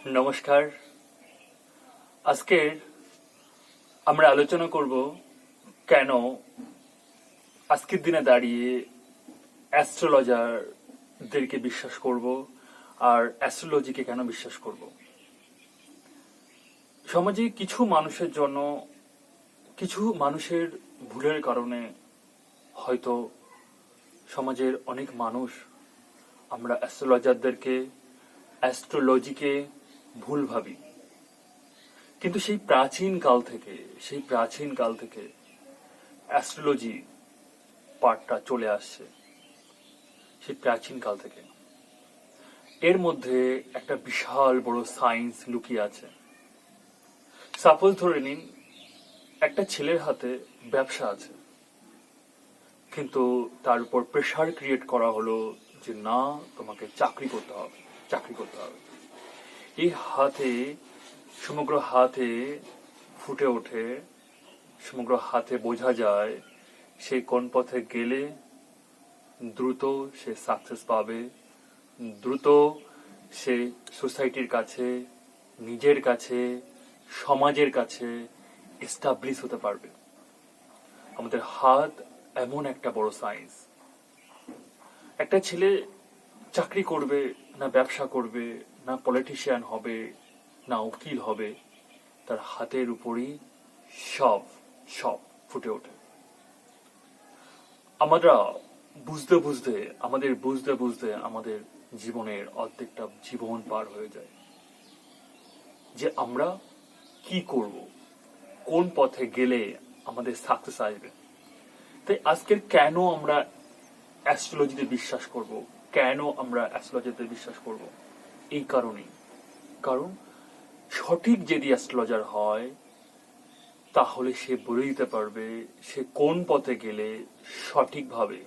নমস্কার। আজকের আমরা আলোচনা করব কেন আজকের দিনে দাঁড়িয়ে অ্যাস্ট্রোলজারদেরকে বিশ্বাস করব আর অ্যাস্ট্রোলজিকে কেন বিশ্বাস করব। সমাজে কিছু মানুষের ভুলের কারণে হয়তো সমাজের অনেক মানুষ আমরা অ্যাস্ট্রোলজিকে ভুল ভাবি। কিন্তু সেই প্রাচীন কাল থেকে অ্যাস্ট্রোলজি পার্টটা চলে আসছে, সেই প্রাচীন কাল থেকে। এর মধ্যে একটা বিশাল বড় সায়েন্স লুকিয়ে আছে। সাপোজ ধরে নিন, একটা ছেলের হাতে ব্যবসা আছে, কিন্তু তার উপর প্রেশার ক্রিয়েট করা হলো যে না, তোমাকে চাকরি করতে হবে। এই সমগ্র হাতে ফুটে ওঠে, সমগ্র হাতে বোঝা যায় সে কোন পথে গেলে দ্রুত সে সাকসেস পাবে, দ্রুত সে সোসাইটির কাছে, নিজের কাছে, সমাজের কাছে এস্টাবলিশ হতে পারবে। আমাদের হাত এমন একটা বড় সায়েন্স। একটা ছেলে চাকরি করবে না ব্যবসা করবে, না পলিটিশিয়ান হবে, না উকিল হবে, তার হাতের উপরই সব ফুটে ওঠে। আমরা বুঝতে বুঝতে আমাদের জীবনের অর্ধেকটা জীবন পার হয়ে যায় যে আমরা কি করব, কোন পথে গেলে আমাদের সাকসেস আসবে। তাই আজকের কেন আমরা অ্যাস্ট্রোলজিতে বিশ্বাস করব, এই কারণেই। কারণ সঠিক যদি অ্যাস্ট্রোলজার হয় তাহলে সে বলে দিতে পারবে সে কোন পথে গেলে সঠিকভাবে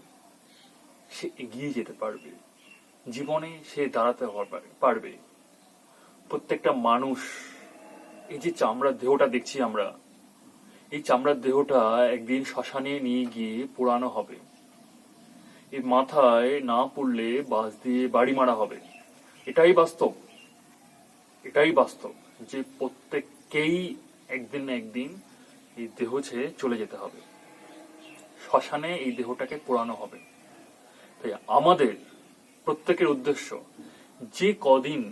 সে এগিয়ে যেতে পারবে, জীবনে সে দাঁড়াতে পারবে। প্রত্যেকটা মানুষ, এই যে চামড়ার দেহটা দেখছি আমরা, এই চামড়ার দেহটা একদিন শ্মশানে নিয়ে গিয়ে পোড়ানো হবে। এই মাথায় না পড়লে বাঁশ দিয়ে বাড়ি মারা হবে। এটাই বাস্তব যে প্রত্যেককেই একদিন না একদিন এই দেহ ছেড়ে চলে যেতে হবে, শ্মশানে এই দেহটাকে পোড়ানো হবে। তাই আমাদের প্রত্যেকের উদ্দেশ্য, যে কদিন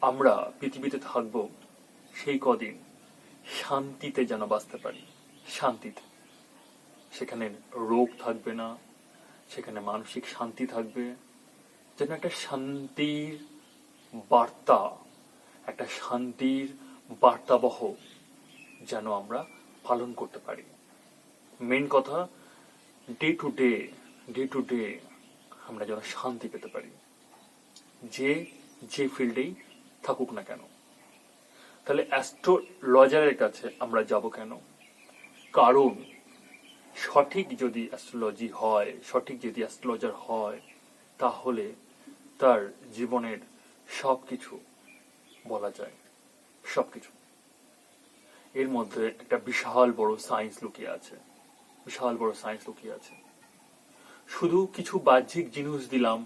আমরা পৃথিবীতে থাকব সেই কদিন শান্তিতে যেন বাঁচতে পারি, শান্তিতে। সেখানে রোগ থাকবে না, সেখানে মানসিক শান্তি থাকবে, যেন একটা শান্তির বার্তাবহ যেন আমরা পালন করতে পারি। মেন কথা, ডে টু ডে আমরা যেন শান্তি পেতে পারি, যে ফিল্ডেই থাকুক না কেন। তাহলে অ্যাস্ট্রোলজারের কাছে আমরা যাব কেন? কারণ সঠিক যদি অ্যাস্ট্রোলজার হয় তাহলে তার জীবনের সবকিছু বলা যায়, সবকিছু। এর মধ্যে একটা বিশাল বড় সায়েন্স লুকিয়ে আছে। শুধু কিছু বাহ্যিক জিনিস দিলাম,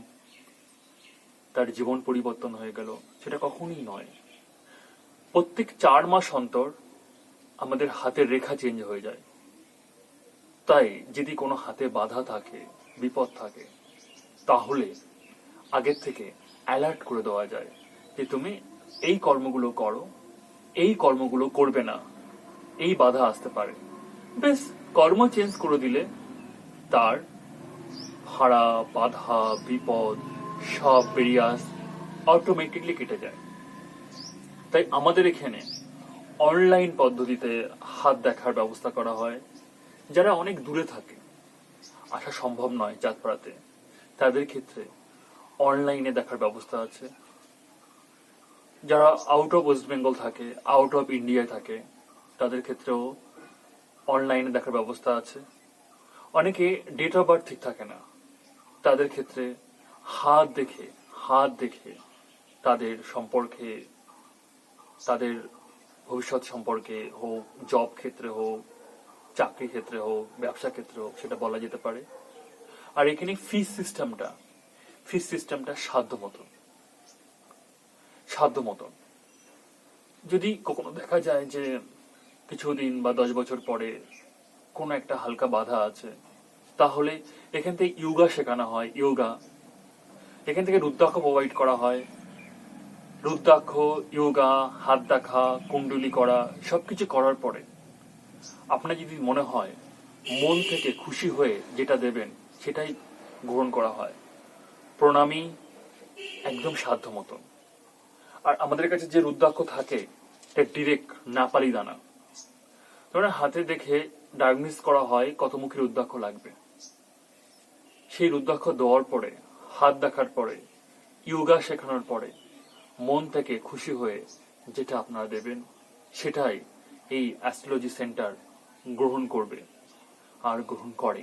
তার জীবন পরিবর্তন হয়ে গেল, সেটা কখনোই নয়। প্রত্যেক 4 মাস অন্তর আমাদের হাতের রেখা চেঞ্জ হয়ে যায়। তাই যদি কোনো হাতে বাধা থাকে, বিপদ থাকে, তাহলে আগের থেকে অ্যালার্ট করে দেওয়া যায় যে তুমি এই কর্মগুলো করো, এই কর্মগুলো করবে না, এই বাধা আসতে পারে। বেশ, কর্ম চেঞ্জ করে দিলে তার ভাড়া, বাধা, বিপদ সব বেরিয়ে অটোমেটিকলি কেটে যায়। তাই আমাদের এখানে অনলাইন পদ্ধতিতে হাত দেখার ব্যবস্থা করা হয়। যারা অনেক দূরে থাকে, আসা সম্ভব নয় চাঁদপাড়াতে, তাদের ক্ষেত্রে অনলাইনে দেখার ব্যবস্থা আছে। যারা আউট অফ ওয়েস্ট বেঙ্গল থাকে, আউট অফ ইন্ডিয়ায় থাকে, তাদের ক্ষেত্রেও অনলাইনে দেখার ব্যবস্থা আছে। অনেকে ডেট অফ বার্থ ঠিক থাকে না, তাদের ক্ষেত্রে হাত দেখে তাদের সম্পর্কে, তাদের ভবিষ্যৎ সম্পর্কে হোক, জব ক্ষেত্রে হোক, চাকরি ক্ষেত্রে হোক, ব্যবসা ক্ষেত্রে হোক, সেটা বলা যেতে পারে। আর এখানে ফিস সিস্টেমটা সাধ্য মতন। যদি কখনো দেখা যায় যে কিছুদিন বা 10 বছর পরে কোনো একটা হালকা বাধা আছে, তাহলে এখান থেকে ইয়োগা শেখানো হয়। ইয়োগা, এখান থেকে রুদ্রাক্ষ প্রোভাইড করা হয়। রুদ্রাক্ষ, ইয়োগা, হাত দেখা, কুণ্ডলি করা, সবকিছু করার পরে আপনার যদি মনে হয় মন থেকে খুশি হয়ে যেটা দেবেন সেটাই গ্রহণ করা হয়। প্রণামী একদম সাধ্য মতো। আর আমাদের কাছে যে রুদ্রাক্ষ থাকে এটা ডিরেক্ট নেপালি দানা। ধরেন হাতে দেখে ডায়াগনোস করা হয় কত মুখী রুদ্রাক্ষ লাগবে। সেই রুদ্রাক্ষ দেওয়ার পরে, হাত দেখার পরে, ইয়োগা শেখানোর পরে মন থেকে খুশি হয়ে যেটা আপনারা দেবেন সেটাই এই অ্যাস্ট্রোলজি সেন্টার গ্রহণ করবে আর গ্রহণ করে।